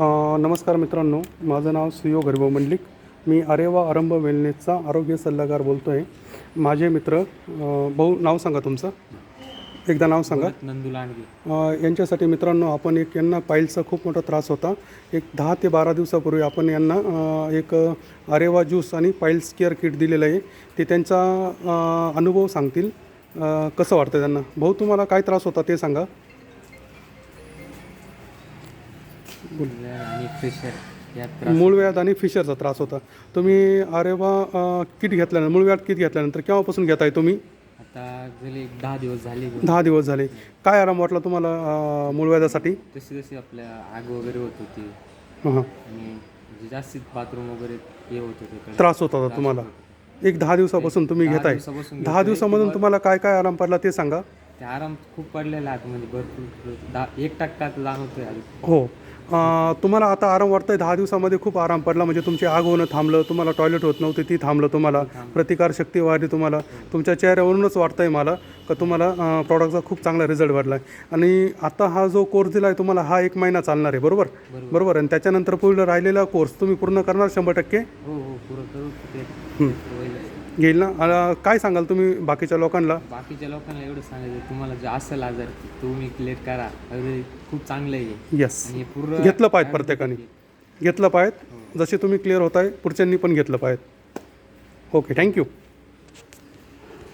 नमस्कार मित्रांनो, माझं नाव सुयोग हरिभाऊ मंडलिक. मी आरेवा आरंभ वेलनेसचा आरोग्य सल्लागार बोलतो आहे. माझे मित्र भाऊ, नाव सांगा तुमचं, एकदा नाव सांगा. नंदू लांडगे. यांच्यासाठी मित्रांनो, आपण यांना पाईल्सचा खूप मोठा त्रास होता. एक 10 ते 12 दिवसापूर्वी आपण यांना एक आरेवा ज्यूस आणि पाईल्स केअर किट दिलेलं आहे. ते त्यांचा अनुभव सांगतील, कसं वाटतं त्यांना. भाऊ, तुम्हाला काय त्रास होता ते सांगा. आणि फिशर यात मूळव्याध आणि फिशरचा त्रास होता. तुम्ही आरेवा किट घेतल्यानंतर, मूळव्याध किट घेतल्यानंतर केव्हापासून घेताय तुम्ही? आता गेले 10 दिवस झाले. 10 दिवस झाले. काय आराम वाटला तुम्हाला मूळव्याधासाठी? जशी जशी आपल्या आग वगैरे होत होती हां आणि म्हणजे जास्तीत बाथरूम वगैरे हे होत होते, त्रास होत होता तुम्हाला. एक 10 दिवसापासून तुम्ही घेताय. 10 दिवसामधून तुम्हाला काय काय आराम पडला ते सांगा. ते आराम खूप पडलेला आहे म्हणजे भरपूर 1% जाणवतोय. हो. तुम्हाला आता आराम वाटतंय. 10 दिवसामध्ये खूप आराम पडला, म्हणजे तुमची आग होणं थांबलं, तुम्हाला टॉयलेट होत नव्हते ती थांबलं, तुम्हाला प्रतिकारशक्ती वाढली. तुम्हाला तुमच्या चेहऱ्यावरूनच वाटतंय मला का तुम्हाला प्रॉडक्टचा खूप चांगला रिझल्ट वाढला आहे. आणि आता हा जो कोर्स दिला आहे तुम्हाला, हा 1 महिना चालणार आहे, बरोबर? बरोबर. आणि त्याच्यानंतर पूर्ण राहिलेला कोर्स तुम्ही पूर्ण करणार 100%? हो हो, पुरं करू घेईल ना. काय सांगाल तुम्ही बाकीच्या लोकांना? बाकीच्या लोकांना एवढं सांगायचं, तुम्हाला जे असेल आजार तुम्ही क्लिअर करा. खूप चांगलं आहे. येस, आणि पूर्ण घेतलं पाहिजे, प्रत्येकाने घेतलं पाहिजे. जसे तुम्ही क्लिअर होताय, पुढच्यांनी पण घेतलं पाहिजे. Okay, thank you.